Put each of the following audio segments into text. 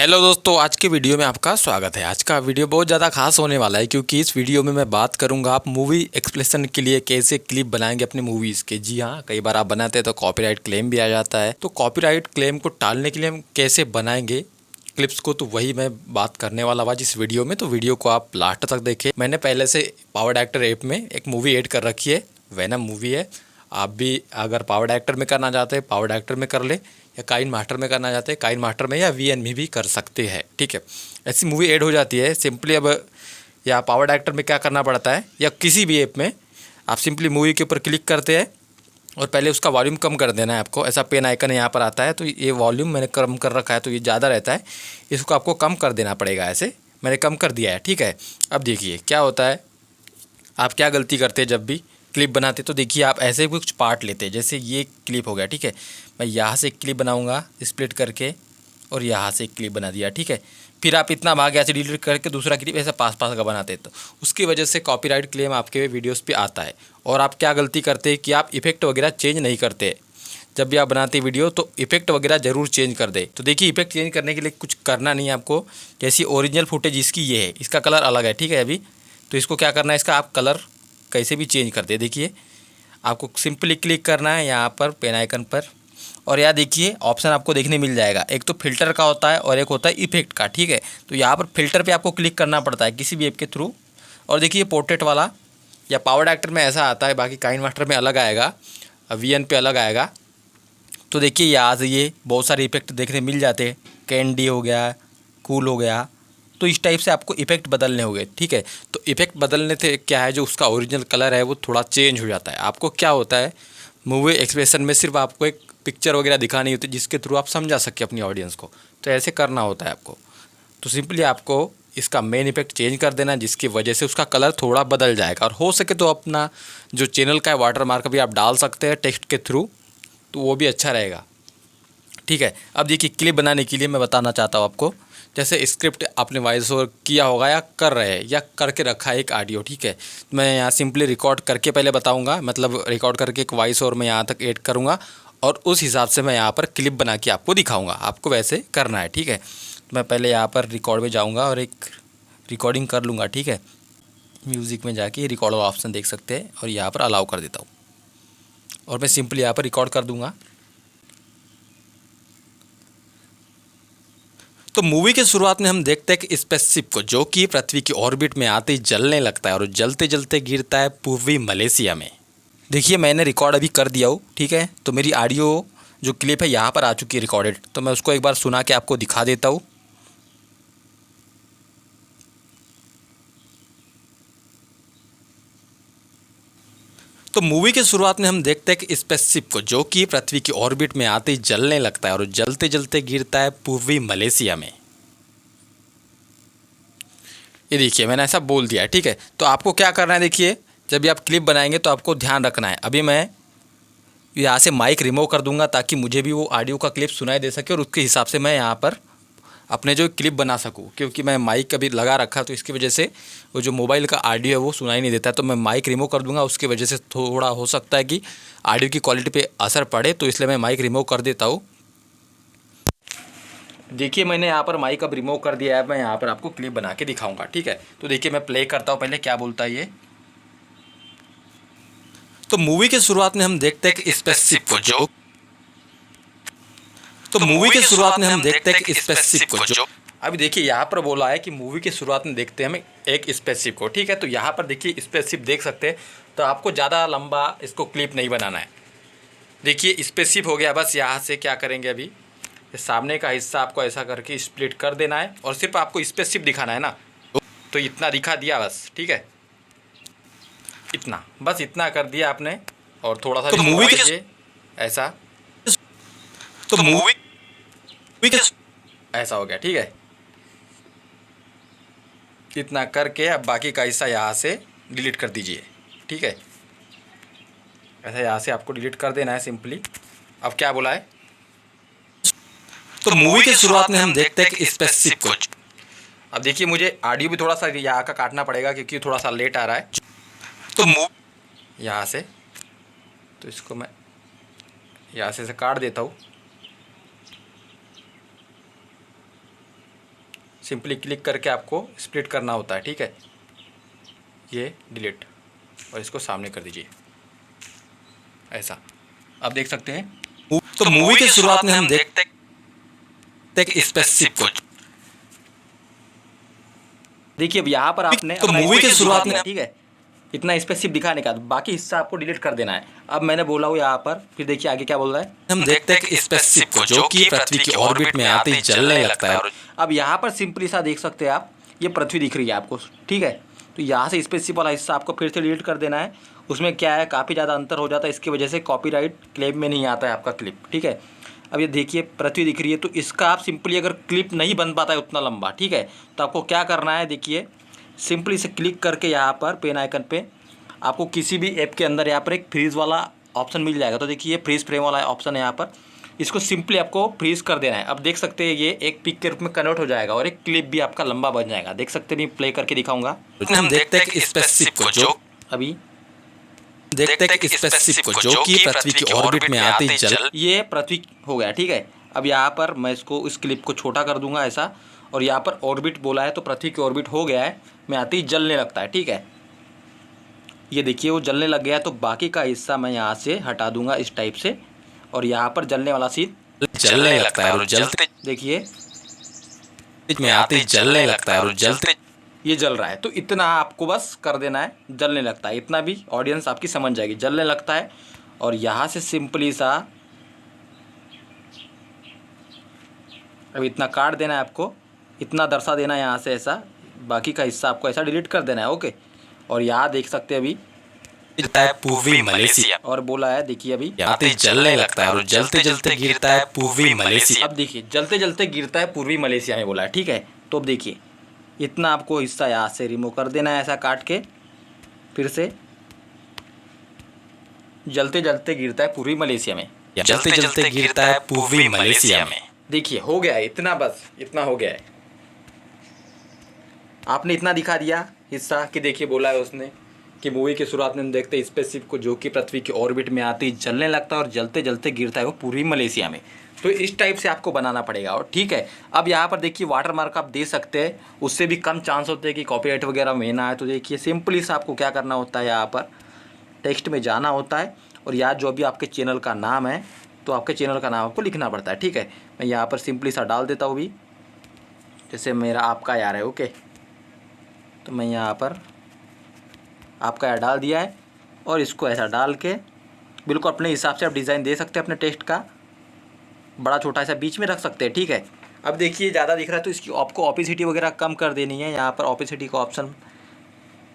Hello दोस्तों, आज के वीडियो में आपका स्वागत है। आज का वीडियो बहुत ज़्यादा खास होने वाला है क्योंकि इस वीडियो में मैं बात करूंगा आप मूवी एक्सप्लेनेशन के लिए कैसे क्लिप बनाएंगे अपने मूवीज़ के। जी हाँ, कई बार आप बनाते हैं तो कॉपीराइट क्लेम भी आ जाता है, तो कॉपीराइट क्लेम को टालने के लिए हम कैसे बनाएंगे क्लिप्स को, तो वही मैं बात करने वाला आज इस वीडियो में। तो वीडियो को आप लास्ट तक देखें। मैंने पहले से पावर डायरेक्टर ऐप में एक मूवी ऐड कर रखी है, वेनम मूवी है। आप भी अगर पावर डायरेक्टर में करना चाहते हैं पावर डायरेक्टर में कर ले, या काइन मास्टर में करना चाहते हैं काइन मास्टर में, या वीएन में भी कर सकते हैं। ठीक है, ऐसी मूवी ऐड हो जाती है सिंपली। अब या पावर डायरेक्टर में क्या करना पड़ता है, या किसी भी ऐप में आप सिंपली मूवी के ऊपर क्लिक करते हैं और पहले उसका वॉल्यूम कम कर देना है आपको। ऐसा पेन आइकन यहाँ पर आता है, तो ये वॉल्यूम मैंने कम कर रखा है तो ये ज़्यादा रहता है, इसको आपको कम कर देना पड़ेगा। ऐसे मैंने कम कर दिया है। ठीक है, अब देखिए क्या होता है, आप क्या गलती करते हैं जब भी क्लिप बनाते। तो देखिए आप ऐसे कुछ पार्ट लेते हैं, जैसे ये क्लिप हो गया। ठीक है, मैं यहाँ से एक क्लिप बनाऊँगा स्प्लिट करके और यहाँ से एक क्लिप बना दिया। ठीक है, फिर आप इतना भाग ऐसे डिलीट करके दूसरा क्लिप ऐसा पास पास का बनाते हैं, तो उसकी वजह से कॉपीराइट क्लेम आपके वीडियोस पे आता है। और आप क्या गलती करते हैं कि आप इफेक्ट वगैरह चेंज नहीं करते। जब भी आप बनाते वीडियो तो इफेक्ट वगैरह ज़रूर चेंज कर दे। तो देखिए इफेक्ट चेंज करने के लिए कुछ करना नहीं है आपको। जैसी ओरिजिनल फुटेज इसकी ये है, इसका कलर अलग है। ठीक है, अभी तो इसको क्या करना है, इसका आप कलर कैसे भी चेंज कर दे। देखिए आपको सिंपली क्लिक करना है यहाँ पर पेन आइकन पर, और यहाँ देखिए ऑप्शन आपको देखने मिल जाएगा। एक तो फिल्टर का होता है और एक होता है इफेक्ट का। ठीक है, तो यहाँ पर फिल्टर पे आपको क्लिक करना पड़ता है किसी भी ऐप के थ्रू। और देखिए पोर्ट्रेट वाला या पावर डायरेक्टर में ऐसा आता है, बाकी काइन मास्टर में अलग आएगा, वीएन पे अलग आएगा। तो देखिए यहाँ से ये बहुत सारे इफेक्ट देखने मिल जाते हैं, कैंडी हो गया, कूल हो गया। तो इस टाइप से आपको इफेक्ट बदलने होंगे। ठीक है, तो इफेक्ट बदलने से क्या है, जो उसका ओरिजिनल कलर है वो थोड़ा चेंज हो जाता है। आपको क्या होता है, मूवी एक्सप्रेशन में सिर्फ आपको एक पिक्चर वगैरह दिखानी होती है जिसके थ्रू आप समझा सके अपनी ऑडियंस को, तो ऐसे करना होता है आपको। तो सिंपली आपको इसका मेन इफेक्ट चेंज कर देना, जिसकी वजह से उसका कलर थोड़ा बदल जाएगा। और हो सके तो अपना जो चैनल का है वाटर मार्क भी आप डाल सकते हैं टेक्स्ट के थ्रू, तो वो भी अच्छा रहेगा। ठीक है, अब देखिए क्लिप बनाने के लिए मैं बताना चाहता हूँ आपको। जैसे स्क्रिप्ट आपने वॉइस ओवर किया होगा या कर रहे हैं या करके रखा है एक ऑडियो। ठीक है, मैं यहाँ सिंपली रिकॉर्ड करके पहले बताऊँगा, मतलब रिकॉर्ड करके एक वॉइस ओवर मैं यहाँ तक ऐड करूँगा और उस हिसाब से मैं यहाँ पर क्लिप बना के आपको दिखाऊँगा। आपको वैसे करना है। ठीक है, तो मैं पहले यहाँ पर रिकॉर्ड में जाऊँगा और एक रिकॉर्डिंग कर लूँगा। ठीक है, म्यूज़िक में जाके रिकॉर्ड वाला ऑप्शन देख सकते हैं और यहाँ पर अलाउ कर देता हूँ और मैं सिंपली यहाँ पर रिकॉर्ड कर दूँगा। तो मूवी के शुरुआत में हम देखते हैं कि स्पेसशिप को, जो कि पृथ्वी की ऑर्बिट में आते ही जलने लगता है और जलते जलते गिरता है पूर्वी मलेशिया में। देखिए मैंने रिकॉर्ड अभी कर दिया हूँ। ठीक है, तो मेरी ऑडियो जो क्लिप है यहाँ पर आ चुकी है रिकॉर्डेड, तो मैं उसको एक बार सुना के आपको दिखा देता हूँ। तो मूवी के शुरुआत में हम देखते हैं कि स्पेसशिप को, जो कि पृथ्वी की ऑर्बिट में आते ही जलने लगता है और जलते जलते गिरता है पूर्वी मलेशिया में। ये देखिए मैंने ऐसा बोल दिया है। ठीक है, तो आपको क्या करना है, देखिए जब भी आप क्लिप बनाएंगे तो आपको ध्यान रखना है। अभी मैं यहाँ से माइक रिमूव कर दूंगा ताकि मुझे भी वो ऑडियो का क्लिप सुनाई दे सके और उसके हिसाब से मैं यहाँ पर अपने जो क्लिप बना सकूँ। क्योंकि मैं माइक अभी लगा रखा तो इसकी वजह से वो जो मोबाइल का ऑडियो है वो सुनाई नहीं देता, तो मैं माइक रिमूव कर दूंगा। उसकी वजह से थोड़ा हो सकता है कि ऑडियो की क्वालिटी पे असर पड़े, तो इसलिए मैं माइक रिमूव कर देता हूँ। देखिए मैंने यहाँ पर माइक अब रिमूव कर दिया है। मैं यहाँ पर आपको क्लिप बना के दिखाऊंगा। ठीक है, तो देखिए मैं प्ले करता हूँ पहले क्या बोलता है ये। तो मूवी के शुरुआत में हम देखते हैं कि स्पेसशिप को, जो तो मूवी के शुरुआत में हम देखते हैं कि स्पेसशिप को, जो अभी देखिए यहाँ पर बोला है कि मूवी की शुरुआत में देखते हैं हम एक स्पेसशिप को। ठीक है, तो यहाँ पर देखिए स्पेसशिप देख सकते हैं। तो आपको ज़्यादा लंबा इसको क्लिप नहीं बनाना है। देखिए स्पेसशिप हो गया। बस यहाँ से क्या करेंगे, अभी सामने का हिस्सा आपको ऐसा करके स्प्लिट कर देना है और सिर्फ आपको स्पेसशिप दिखाना है ना, तो इतना दिखा दिया बस। ठीक है, इतना बस इतना कर दिया आपने और थोड़ा सा तो मूवी के ऐसा, तो मूवी ऐसा हो गया। ठीक है, इतना करके अब बाकी का हिस्सा यहाँ से डिलीट कर दीजिए। ठीक है, ऐसा यहाँ से आपको डिलीट कर देना है सिंपली। अब क्या बोला है, तो मूवी के शुरुआत में हम देखते हैं कि स्पेसशिप को। अब देखिए मुझे ऑडियो भी थोड़ा सा यहाँ का काटना पड़ेगा क्योंकि थोड़ा सा लेट आ रहा है। तो यहाँ से, तो इसको मैं यहाँ से काट देता हूँ। सिंपली क्लिक करके आपको स्प्लिट करना होता है, ठीक है। ये डिलीट और इसको सामने कर दीजिए ऐसा। अब देख सकते हैं तो मूवी के शुरुआत में हम देखते हैं स्पेसिफिक कुछ। देखिए अब यहाँ पर आपने तो मूवी के शुरुआत में, ठीक है, इतना स्पेसिफिक दिखाने का, बाकी हिस्सा आपको डिलीट कर देना है। अब मैंने बोला हूँ यहाँ पर, फिर देखिए आगे क्या बोल रहा है। हम देखते हैं स्पेसिफिक को जो कि पृथ्वी की ऑर्बिट में आते ही जलने लगता है। अब यहाँ पर सिंपली सा देख सकते हैं आप, ये पृथ्वी दिख रही है आपको, ठीक है। तो यहाँ से स्पेसिफिक वाला हिस्सा आपको फिर से डिलीट कर देना है। उसमें क्या है, काफ़ी ज़्यादा अंतर हो जाता है, इसकी वजह से कॉपीराइट क्लेम में नहीं आता है आपका क्लिप, ठीक है। अब ये देखिए पृथ्वी दिख रही है, तो इसका आप सिंपली अगर क्लिप नहीं बन पाता है उतना लंबा, ठीक है, तो आपको क्या करना है, देखिए सिंपली से क्लिक करके यहाँ पर पेन आइकन पे आपको किसी भी ऐप के अंदर यहाँ पर एक फ्रीज़ वाला ऑप्शन मिल जाएगा। तो देखिए ये फ्रीज़ फ्रेम वाला ऑप्शन है यहाँ पर, इसको सिंपली आपको फ्रीज़ कर देना है। अब देख सकते हैं ये एक पिक के रूप में कन्वर्ट हो जाएगा और एक क्लिप भी आपका लंबा बन जाएगा। देख सकते हैं, मैं प्ले करके दिखाऊंगा। हम देखते हैं स्पेसिफिक को जो अभी देखते हैं स्पेसिफिक को जो कि पृथ्वी की ऑर्बिट में आते ही जल, ये पृथ्वी हो गया, ठीक है। अब यहाँ पर मैं इसको इस क्लिप को छोटा कर दूंगा ऐसा, और यहाँ पर ऑर्बिट बोला है तो पृथ्वी की ऑर्बिट हो गया है, मैं आते ही जलने लगता है, ठीक है। ये देखिए वो जलने लग गया, तो बाकी का हिस्सा मैं यहाँ से हटा दूंगा इस टाइप से, और यहाँ पर जलने वाला सीन जलने लगता है और जलते, देखिए में आते ही जलने लगता है और जलते, ये जल रहा है। तो इतना आपको बस कर देना है, जलने लगता है, इतना भी ऑडियंस आपकी समझ जाएगी, जलने लगता है। और यहाँ से सिंपली सा अब इतना काट देना है आपको, इतना दर्शा देना है यहाँ से ऐसा, बाकी का हिस्सा आपको ऐसा डिलीट कर देना है, ओके। और यहाँ देख सकते हैं अभी पूर्वी मलेशिया, और बोला है देखिए अभी आते ही जलने लगता है और जलते जलते गिरता है पूर्वी मलेशिया। अब देखिए जलते जलते गिरता है पूर्वी मलेशिया में बोला है, ठीक है। तो अब देखिए इतना आपको हिस्सा यहाँ से रिमूव कर देना है ऐसा काट के, फिर से जलते जलते गिरता है पूर्वी मलेशिया में, जलते जलते गिरता है पूर्वी मलेशिया में। देखिए हो गया है इतना, बस इतना हो गया है। आपने इतना दिखा दिया हिस्सा कि देखिए बोला है उसने कि मूवी की शुरुआत में हम देखते हैं स्पेसशिप को जो कि पृथ्वी की ऑर्बिट में आती जलने लगता है और जलते जलते गिरता है वो पूर्वी मलेशिया में। तो इस टाइप से आपको बनाना पड़ेगा, और ठीक है। अब यहाँ पर देखिए वाटर मार्क आप दे सकते हैं, उससे भी कम चांस होते हैं कि कॉपीराइट वगैरह में ना आए। तो देखिए सिंपली से आपको क्या करना होता है, यहाँ पर टेक्स्ट में जाना होता है, और यहाँ जो भी आपके चैनल का नाम है तो आपके चैनल का नाम आपको लिखना पड़ता है, ठीक है। मैं यहाँ पर सिंपली सा डाल देता हूँ भी, जैसे मेरा आपका यार है, ओके। तो मैं यहाँ पर आपका यार डाल दिया है, और इसको ऐसा डाल के बिल्कुल अपने हिसाब से आप डिज़ाइन दे सकते हैं अपने टेक्स्ट का, बड़ा छोटा ऐसा बीच में रख सकते हैं, ठीक है। अब देखिए ज़्यादा दिख रहा है तो इसकी आपको ऑपेसिटी वगैरह कम कर देनी है। यहाँ पर ऑपेसिटी का ऑप्शन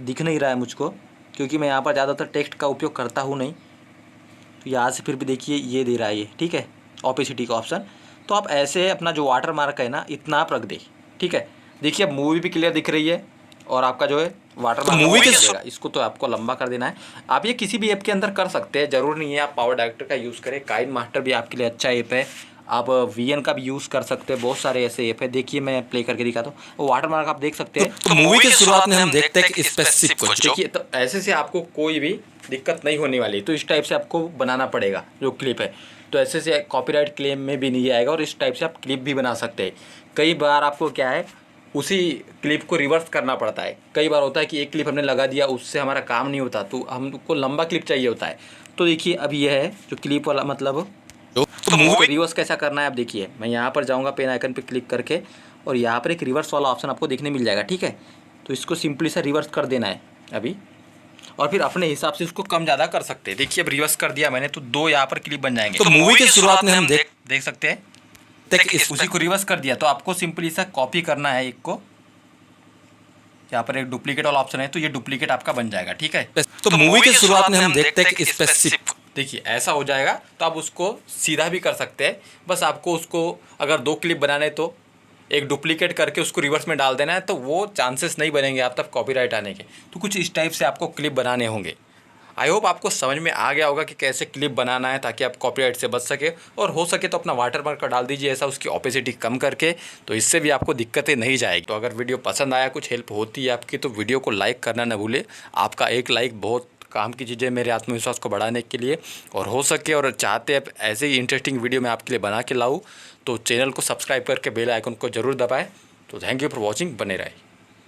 दिख नहीं रहा है मुझको, क्योंकि मैं यहाँ पर ज़्यादातर टेक्स्ट का उपयोग करता हूँ नहीं। तो यहाँ से फिर भी देखिए ये दे रहा है ये, ठीक है, ऑपेसिटी का ऑप्शन। तो आप ऐसे अपना जो वाटर मार्क है ना इतना आप रख दे, ठीक है। देखिए अब मूवी भी क्लियर दिख रही है, और आपका जो है वाटर मार्क मूवी के इसको तो आपको लंबा कर देना है। आप ये किसी भी ऐप के अंदर कर सकते हैं, ज़रूर नहीं है आप पावर डायरेक्टर का यूज़ करें। काइन मास्टर भी आपके लिए अच्छा ऐप है, आप VN का भी यूज़ कर सकते हैं, बहुत सारे ऐसे ऐप है। देखिए मैं प्ले करके दिखाता हूँ, वो वाटर मार्क आप देख सकते हैं। तो मूवी की शुरुआत में हम देखते हैं स्पेसिफिक को, देखिए तो ऐसे से आपको कोई भी दिक्कत नहीं होने वाली। तो इस टाइप से आपको बनाना पड़ेगा जो क्लिप है, तो ऐसे से कॉपीराइट क्लेम में भी नहीं आएगा, और इस टाइप से आप क्लिप भी बना सकते हैं। कई बार आपको क्या है उसी क्लिप को रिवर्स करना पड़ता है। कई बार होता है कि एक क्लिप हमने लगा दिया, उससे हमारा काम नहीं होता, तो हमको लंबा क्लिप चाहिए होता है। तो देखिए अब ये है जो क्लिप वाला मतलब तो मूवी रिवर्स कैसा करना है। आप देखिए मैं यहाँ पर जाऊँगा पेन आइकन पे क्लिक करके, और यहाँ पर एक रिवर्स वाला ऑप्शन आपको देखने मिल जाएगा, ठीक है। तो इसको सिंपली सा रिवर्स कर देना है अभी, और फिर अपने हिसाब से उसको कम ज़्यादा कर सकते हैं। देखिए अब रिवर्स कर दिया मैंने, तो 2 यहाँ पर क्लिप बन जाएंगे। तो मूवी की शुरुआत में हम देख सकते हैं उसी को रिवर्स कर दिया। तो आपको सिंपली सा कॉपी करना है एक को, यहाँ पर एक डुप्लीकेट वाला ऑप्शन है, तो ये डुप्लीकेट आपका बन जाएगा, ठीक है। तो मूवी की शुरुआत में हम देखते हैं स्पेसिफिक, देखिए ऐसा हो जाएगा। तो आप उसको सीधा भी कर सकते हैं, बस आपको उसको अगर 2 क्लिप बनाने तो एक डुप्लीकेट करके उसको रिवर्स में डाल देना है, तो वो चांसेस नहीं बनेंगे आप तब कॉपीराइट आने के। तो कुछ इस टाइप से आपको क्लिप बनाने होंगे। आई होप आपको समझ में आ गया होगा कि कैसे क्लिप बनाना है ताकि आप कॉपीराइट से बच सके, और हो सके तो अपना वाटरमार्क का डाल दीजिए ऐसा, उसकी ऑपेसिटी कम करके, तो इससे भी आपको दिक्कतें नहीं जाएगी। तो अगर वीडियो पसंद आया, कुछ हेल्प होती है आपकी, तो वीडियो को लाइक करना न भूले। आपका एक लाइक बहुत काम की चीज़ है मेरे आत्मविश्वास को बढ़ाने के लिए, और हो सके और चाहते हैं ऐसे ही इंटरेस्टिंग वीडियो मैं आपके लिए बना के लाऊँ, तो चैनल को सब्सक्राइब करके बेल आइकन को ज़रूर दबाएँ। तो थैंक यू फॉर वॉचिंग, बने रहे।